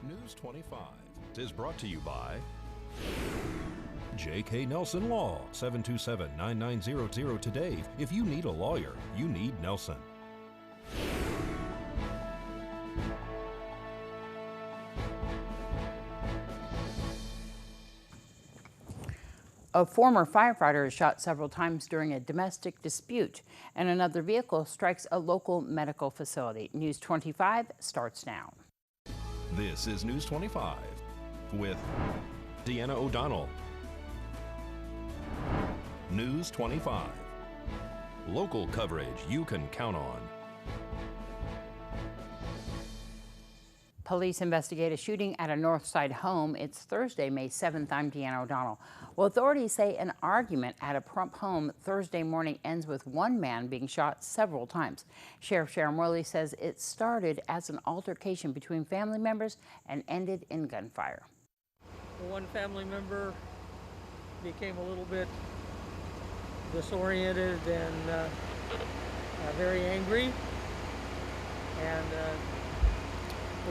News 25 is brought to you by J.K. Nelson Law, 727-9900 today. If you need a lawyer, you need Nelson. A former firefighter is shot several times during a domestic dispute, and another vehicle strikes a local medical facility. News 25 starts now. This is News 25 with Deanna O'Donnell. News 25. Local coverage you can count on. Police investigate a shooting at a Northside home. It's Thursday, May 7th. I'm Deanna O'Donnell. Well, authorities say an argument at a Prump home Thursday morning ends with one man being shot several times. Sheriff Sharon Worley says it started as an altercation between family members and ended in gunfire. One family member became a little bit disoriented and very angry, and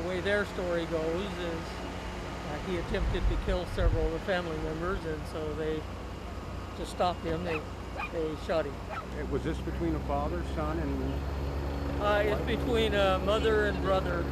the way their story goes is he attempted to kill several of the family members, and so they, to stop him, they shot him. Was this between a father, son, and... It's between mother and brother.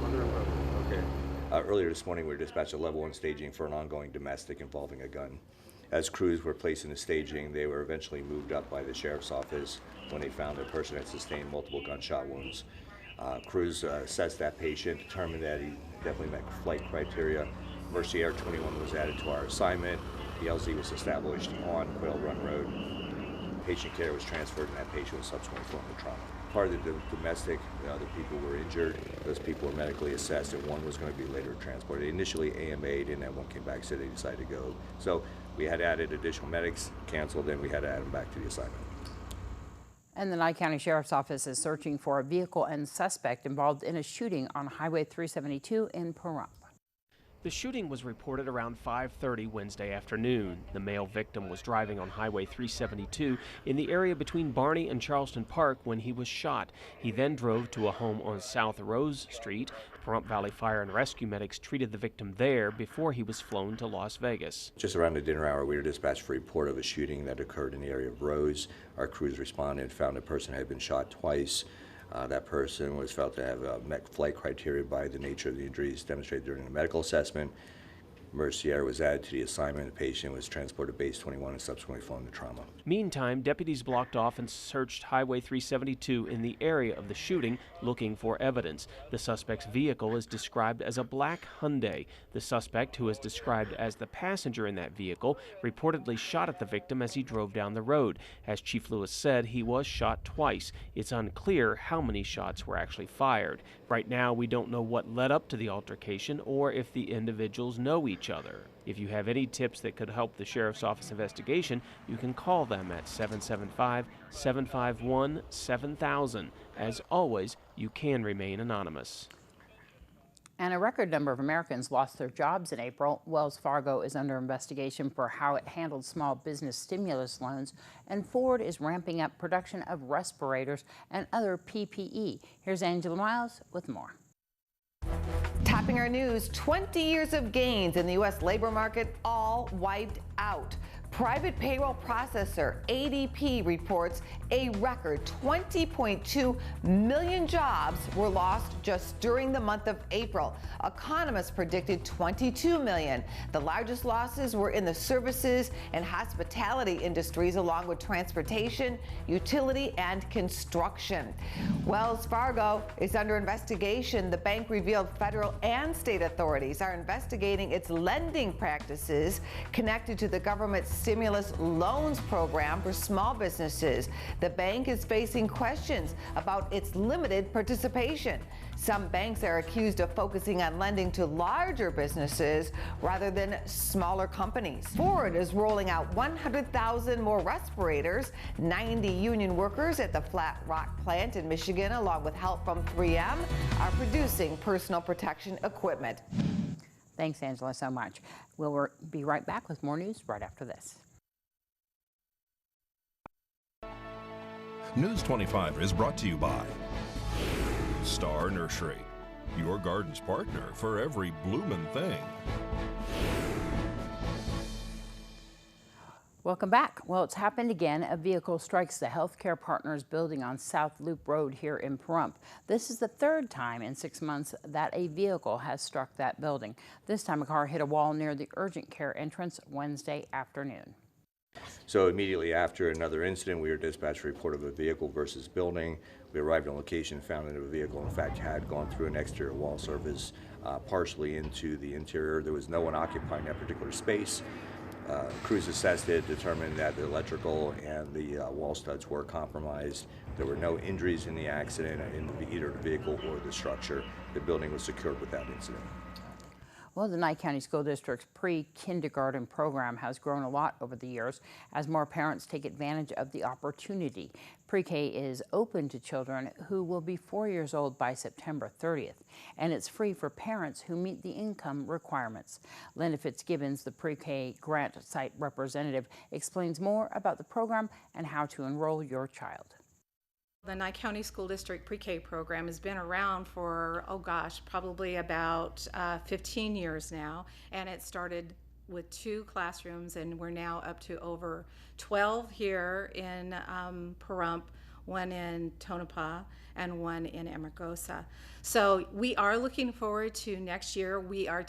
Mother and brother, okay. Earlier this morning, we were dispatched at level 1 staging for an ongoing domestic involving a gun. As crews were placed in the staging, they were eventually moved up by the sheriff's office when they found a person had sustained multiple gunshot wounds. Crews assessed that patient, determined that he definitely met flight criteria. Mercy Air 21 was added to our assignment. The LZ was established on Quail Run Road. Patient care was transferred, and that patient was subsequently flown to trauma. Part of the domestic, the other people were injured. Those people were medically assessed, and one was going to be later transported. Initially AMA'd, and then one came back, said they decided to go. So we had added additional medics, canceled, and we had to add them back to the assignment. And the Nye County Sheriff's Office is searching for a vehicle and suspect involved in a shooting on Highway 372 in Pahrump. The shooting was reported around 5:30 Wednesday afternoon. The male victim was driving on Highway 372 in the area between Barney and Charleston Park when he was shot. He then drove to a home on South Rose Street. Pahrump Valley Fire and Rescue medics treated the victim there before he was flown to Las Vegas. Just around the dinner hour, we were dispatched for a report of a shooting that occurred in the area of Rose. Our crews responded and found a person had been shot twice. That person was felt to have met flight criteria by the nature of the injuries demonstrated during the medical assessment. Mercy Air was added to the assignment. The patient was transported to Base 21 and subsequently flown to trauma. Meantime, deputies blocked off and searched Highway 372 in the area of the shooting, looking for evidence. The suspect's vehicle is described as a black Hyundai. The suspect, who is described as the passenger in that vehicle, reportedly shot at the victim as he drove down the road. As Chief Lewis said, he was shot twice. It's unclear how many shots were actually fired. Right now, we don't know what led up to the altercation or if the individuals know each other. If you have any tips that could help the Sheriff's Office investigation, you can call them at 775-751-7000. As always, you can remain anonymous. And a record number of Americans lost their jobs in April. Wells Fargo is under investigation for how it handled small business stimulus loans, and Ford is ramping up production of respirators and other PPE. Here's Angela Miles with more. Topping our news, 20 years of gains in the U.S. labor market all wiped out. Private payroll processor ADP reports a record 20.2 million jobs were lost just during the month of April. Economists predicted 22 million. The largest losses were in the services and hospitality industries, along with transportation, utility, and construction. Wells Fargo is under investigation. The bank revealed federal and state authorities are investigating its lending practices connected to the government's stimulus loans program for small businesses. The bank is facing questions about its limited participation. Some banks are accused of focusing on lending to larger businesses rather than smaller companies. Ford is rolling out 100,000 more respirators. 90 union workers at the Flat Rock plant in Michigan, along with help from 3M, are producing personal protection equipment. Thanks, Angela, so much. We'll be right back with more news right after this. News 25 is brought to you by Star Nursery, your garden's partner for every bloomin' thing. Welcome back. Well, it's happened again. A vehicle strikes the Healthcare Partners building on South Loop Road here in Pahrump. This is the third time in 6 months that a vehicle has struck that building. This time a car hit a wall near the urgent care entrance Wednesday afternoon. So immediately after another incident, we were dispatched a report of a vehicle versus building. We arrived on location and found that the vehicle, in fact, had gone through an exterior wall surface, partially into the interior. There was no one occupying that particular space. Crews assessed it, determined that the electrical and the wall studs were compromised. There were no injuries in the accident in either the vehicle or the structure. The building was secured without incident. Well, the Nye County School District's pre-kindergarten program has grown a lot over the years as more parents take advantage of the opportunity. Pre-K is open to children who will be 4 years old by September 30th, and it's free for parents who meet the income requirements. Linda Fitzgibbons, the Pre-K grant site representative, explains more about the program and how to enroll your child. The Nye County School District Pre-K program has been around for, probably about 15 years now, and it started with 2 classrooms, and we're now up to over 12 here in Pahrump, 1 in Tonopah, and 1 in Amargosa. So we are looking forward to next year. We were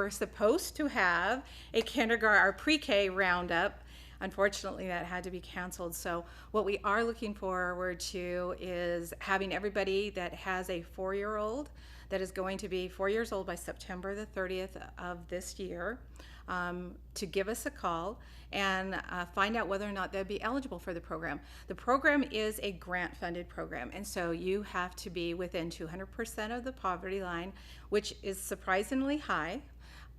supposed to have our Pre-K roundup. Unfortunately, that had to be canceled. So what we are looking forward to is having everybody that has a 4-year-old that is going to be 4 years old by September the 30th of this year to give us a call and find out whether or not they'd be eligible for the program. The program is a grant-funded program, and so you have to be within 200% of the poverty line, which is surprisingly high.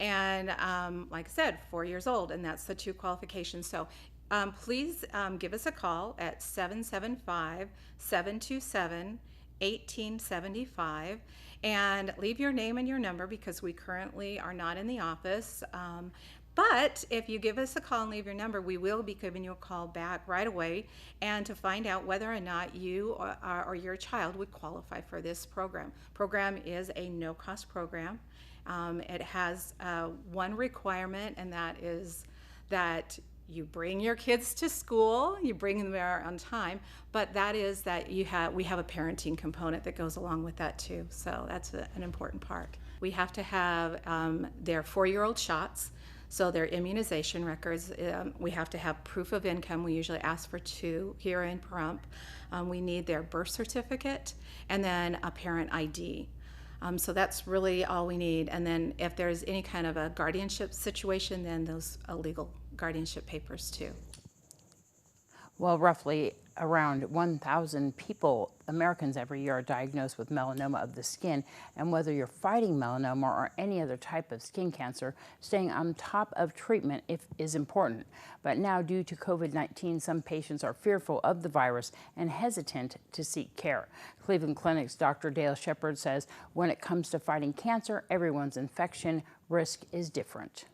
And like I said, 4 years old, and that's the 2 qualifications. So please give us a call at 775-727-1875 and leave your name and your number because we currently are not in the office. But if you give us a call and leave your number, we will be giving you a call back right away and to find out whether or not you or your child would qualify for this program. Program is a no-cost program. It has one requirement, and that is that you bring your kids to school, you bring them there on time, but that is that we have a parenting component that goes along with that too. So that's an important part. We have to have their 4-year-old shots, so their immunization records. We have to have proof of income. We usually ask for 2 here in Pahrump. We need their birth certificate and then a parent ID. So that's really all we need. And then if there's any kind of a guardianship situation, then those legal guardianship papers too. Well, roughly around 1,000 Americans every year are diagnosed with melanoma of the skin. And whether you're fighting melanoma or any other type of skin cancer, staying on top of treatment is important. But now, due to COVID-19, some patients are fearful of the virus and hesitant to seek care. Cleveland Clinic's Dr. Dale Shepard says when it comes to fighting cancer, everyone's infection risk is different.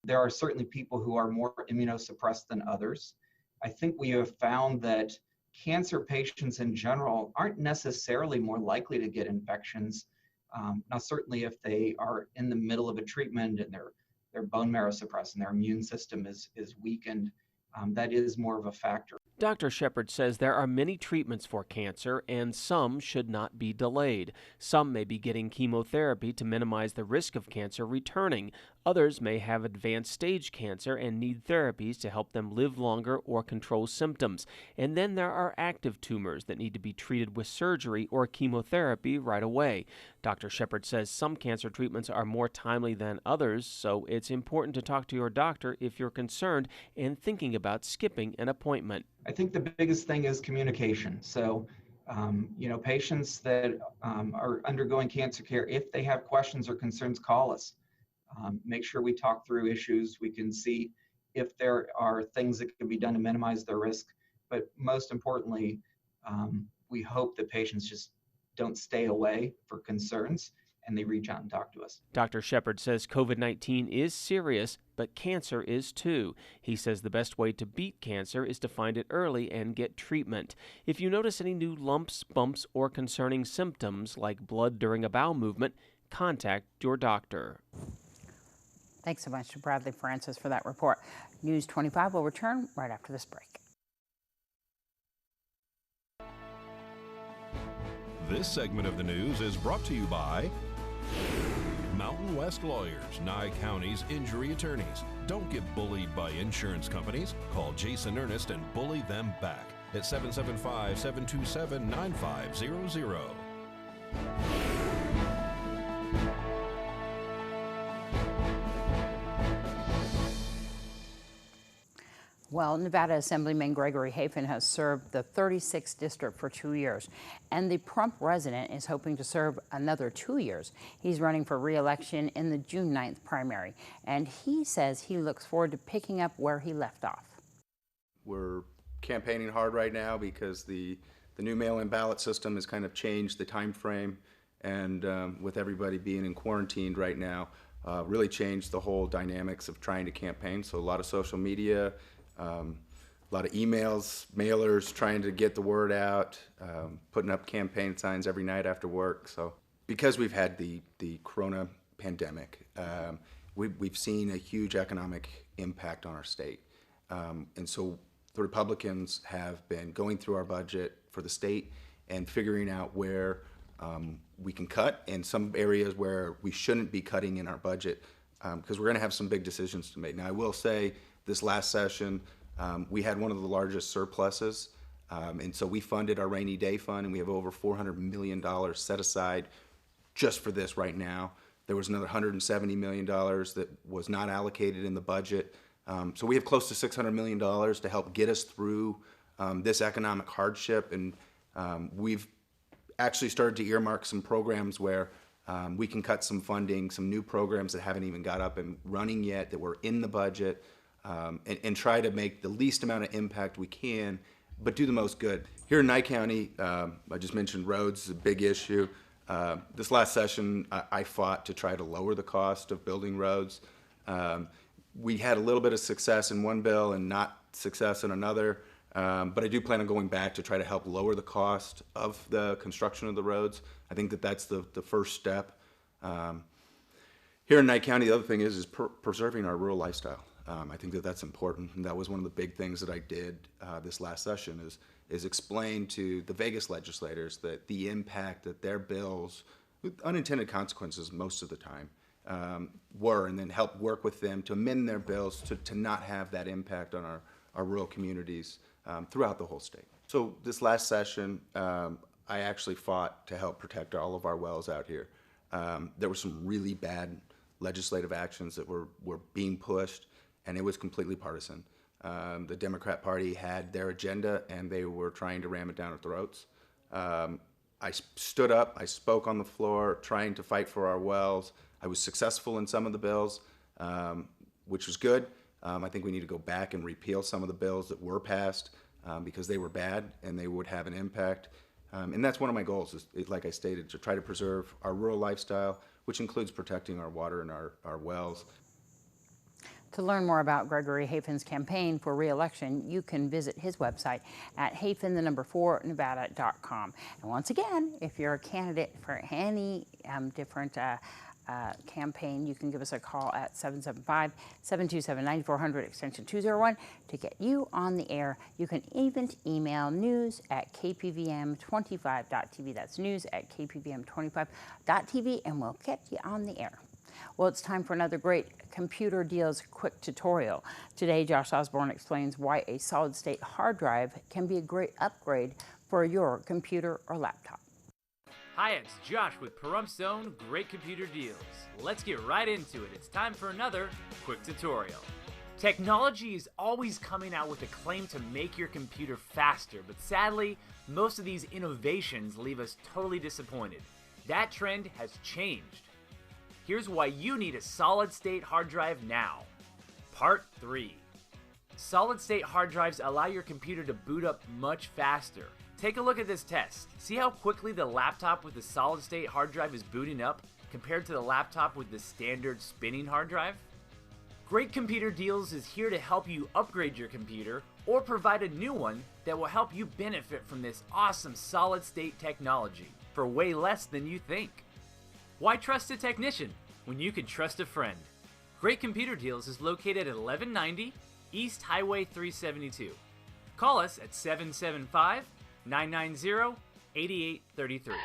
There are certainly people who are more immunosuppressed than others. I think we have found that cancer patients in general aren't necessarily more likely to get infections. Now, certainly if they are in the middle of a treatment and their bone marrow suppressed and their immune system is weakened, that is more of a factor. Dr. Shepard says there are many treatments for cancer and some should not be delayed. Some may be getting chemotherapy to minimize the risk of cancer returning. Others may have advanced stage cancer and need therapies to help them live longer or control symptoms. And then there are active tumors that need to be treated with surgery or chemotherapy right away. Dr. Shepard says some cancer treatments are more timely than others, so it's important to talk to your doctor if you're concerned and thinking about skipping an appointment. I think the biggest thing is communication. So, patients that are undergoing cancer care, if they have questions or concerns, call us. Make sure we talk through issues. We can see if there are things that can be done to minimize their risk. But most importantly, we hope that patients just don't stay away for concerns and they reach out and talk to us. Dr. Shepard says COVID-19 is serious, but cancer is too. He says the best way to beat cancer is to find it early and get treatment. If you notice any new lumps, bumps, or concerning symptoms like blood during a bowel movement, contact your doctor. Thanks so much to Bradley Francis for that report. News 25 will return right after this break. This segment of the news is brought to you by Mountain West Lawyers, Nye County's injury attorneys. Don't get bullied by insurance companies. Call Jason Ernest and bully them back at 775-727-9500. Well, Nevada Assemblyman Gregory Haven has served the 36th district for 2 years, and the Prump resident is hoping to serve another 2 years. He's running for re-election in the June 9th primary, and he says he looks forward to picking up where he left off. We're campaigning hard right now because the new mail-in ballot system has kind of changed the time frame, and with everybody being in quarantine right now, really changed the whole dynamics of trying to campaign. So a lot of social media, a lot of emails, mailers, trying to get the word out, putting up campaign signs every night after work. So because we've had the corona pandemic, we've seen a huge economic impact on our state. And so the Republicans have been going through our budget for the state and figuring out where we can cut and some areas where we shouldn't be cutting in our budget, because we're going to have some big decisions to make. Now, I will say this last session, we had one of the largest surpluses, and so we funded our rainy day fund, and we have over $400 million set aside just for this right now. There was another $170 million that was not allocated in the budget. So we have close to $600 million to help get us through this economic hardship, and we've actually started to earmark some programs where we can cut some funding, some new programs that haven't even got up and running yet that were in the budget, and try to make the least amount of impact we can, but do the most good. Here in Nye County, I just mentioned roads is a big issue. This last session, I fought to try to lower the cost of building roads. We had a little bit of success in one bill and not success in another, but I do plan on going back to try to help lower the cost of the construction of the roads. I think that that's the first step. Here in Nye County, the other thing is preserving our rural lifestyle. I think that that's important, and that was one of the big things that I did this last session is explain to the Vegas legislators that the impact that their bills, with unintended consequences most of the time, were, and then help work with them to amend their bills to not have that impact on our rural communities throughout the whole state. So this last session, I actually fought to help protect all of our wells out here. There were some really bad legislative actions that were being pushed, and it was completely partisan. The Democrat Party had their agenda, and they were trying to ram it down our throats. I stood up, I spoke on the floor, trying to fight for our wells. I was successful in some of the bills, which was good. I think we need to go back and repeal some of the bills that were passed because they were bad and they would have an impact. And that's one of my goals, is like I stated, to try to preserve our rural lifestyle, which includes protecting our water and our wells. To learn more about Gregory Haven's campaign for re-election, you can visit his website at haven4nevada.com. And once again, if you're a candidate for any different campaign, you can give us a call at 775-727-9400 extension 201 to get you on the air. You can even email news@kpvm25.tv. That's news@kpvm25.tv, and we'll get you on the air. Well, it's time for another great Computer Deals quick tutorial. Today, Josh Osborne explains why a solid-state hard drive can be a great upgrade for your computer or laptop. Hi, it's Josh with Pahrumps' own Great Computer Deals. Let's get right into it. It's time for another quick tutorial. Technology is always coming out with a claim to make your computer faster, but sadly, most of these innovations leave us totally disappointed. That trend has changed. Here's why you need a solid-state hard drive now. Part 3. Solid-state hard drives allow your computer to boot up much faster. Take a look at this test. See how quickly the laptop with the solid-state hard drive is booting up compared to the laptop with the standard spinning hard drive? Great Computer Deals is here to help you upgrade your computer or provide a new one that will help you benefit from this awesome solid-state technology for way less than you think. Why trust a technician when you can trust a friend? Great Computer Deals is located at 1190 East Highway 372. Call us at 775-990-8833.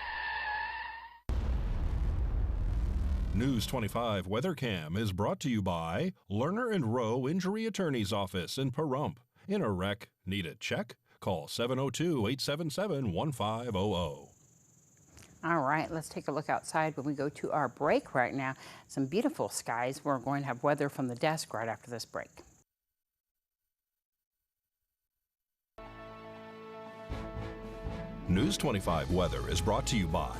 News 25 WeatherCam is brought to you by Lerner and Rowe Injury Attorney's Office in Pahrump. In a wreck, need a check? Call 702-877-1500. All right, let's take a look outside when we go to our break right now. Some beautiful skies. We're going to have weather from the desk right after this break. News 25 weather is brought to you by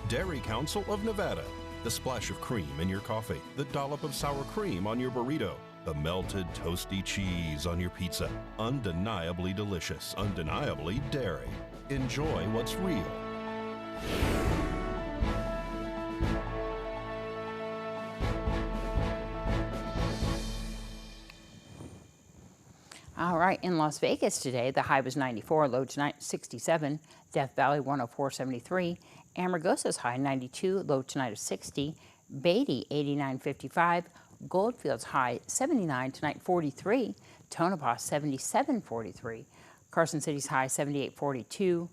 Dairy Council of Nevada. The splash of cream in your coffee, the dollop of sour cream on your burrito, the melted toasty cheese on your pizza. Undeniably delicious, undeniably dairy. Enjoy what's real. All right, in Las Vegas today, the high was 94, low tonight 67, Death Valley 104.73, Amargosa's high 92, low tonight of 60, Beatty 89.55, Goldfield's high 79, tonight 43, Tonopah 77.43, Carson City's high 78.42,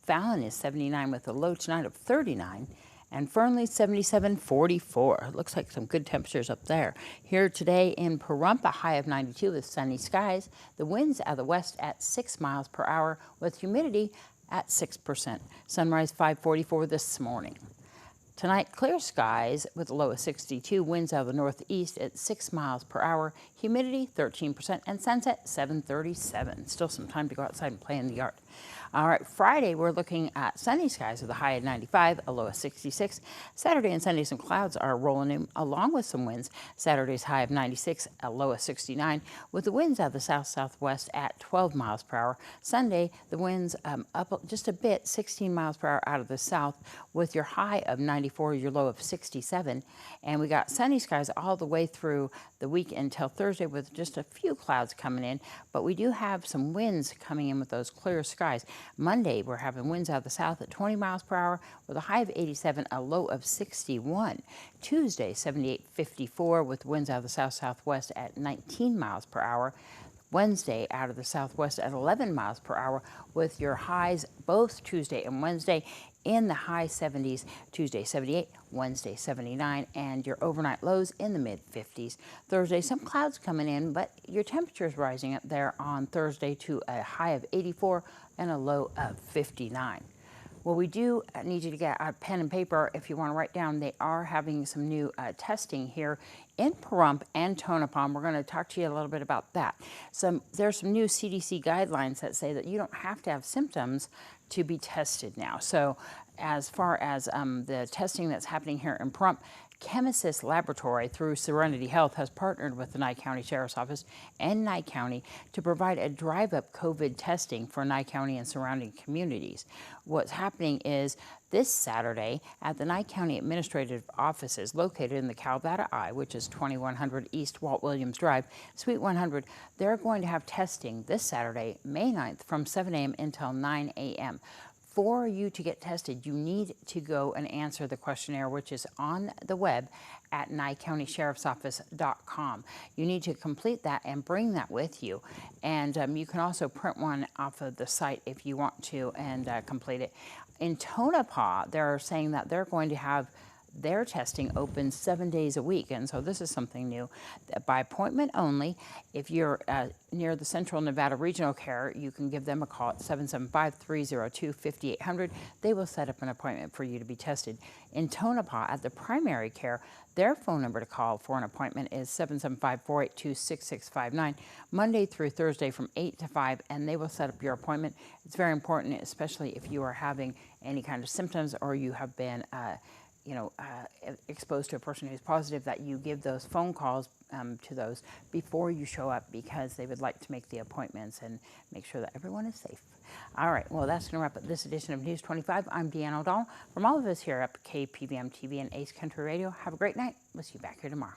Fallon is 79 with a low tonight of 39, and Fernley 77.44. Looks like some good temperatures up there. Here today in Pahrump, a high of 92 with sunny skies. The winds out of the west at 6 miles per hour with humidity at 6%. Sunrise 5:44 this morning. Tonight, clear skies with a low of 62, winds out of the northeast at 6 miles per hour, humidity 13%, and sunset 7:37. Still some time to go outside and play in the yard. All right, Friday, we're looking at sunny skies with a high of 95, a low of 66. Saturday and Sunday, some clouds are rolling in along with some winds. Saturday's high of 96, a low of 69, with the winds out of the south-southwest at 12 miles per hour. Sunday, the winds up just a bit, 16 miles per hour out of the south, with your high of 94, your low of 67. And we got sunny skies all the way through the week until Thursday with just a few clouds coming in, but we do have some winds coming in with those clear skies. Monday, we're having winds out of the south at 20 miles per hour with a high of 87, a low of 61. Tuesday, 78.54 with winds out of the south-southwest at 19 miles per hour. Wednesday, out of the southwest at 11 miles per hour with your highs both Tuesday and Wednesday in the high 70s, Tuesday 78, Wednesday 79, and your overnight lows in the mid-50s. Thursday, some clouds coming in, but your temperature is rising up there on Thursday to a high of 84 and a low of 59. Well, we do need you to get a pen and paper if you want to write down. They are having some new testing here in Pahrump and Tonopah. We're going to talk to you a little bit about that. There's some new CDC guidelines that say that you don't have to have symptoms to be tested now. So as far as the testing that's happening here in Pahrump, Chemisys Laboratory through Serenity Health has partnered with the Nye County Sheriff's Office and Nye County to provide a drive-up COVID testing for Nye County and surrounding communities. What's happening is this Saturday at the Nye County Administrative Offices located in the Calvada I, which is 2100 East Walt Williams Drive, Suite 100, they're going to have testing this Saturday, May 9th from 7 a.m. until 9 a.m. For you to get tested, you need to go and answer the questionnaire, which is on the web at NyeCountySheriff'sOffice.com. You need to complete that and bring that with you. And you can also print one off of the site if you want to and complete it. In Tonopah, they're saying that they're going to have their testing open 7 days a week, and so this is something new. By appointment only. If you're near the Central Nevada Regional Care, you can give them a call at 775-302-5800. They will set up an appointment for you to be tested. In Tonopah, at the primary care, their phone number to call for an appointment is 775-482-6659, Monday through Thursday from 8 to 5, and they will set up your appointment. It's very important, especially if you are having any kind of symptoms or you have been exposed to a person who's positive, that you give those phone calls to those before you show up, because they would like to make the appointments and make sure that everyone is safe. All right, well, that's going to wrap up this edition of News 25. I'm Deanna O'Donnell. From all of us here at KPVM-TV and Ace Country Radio, have a great night. We'll see you back here tomorrow.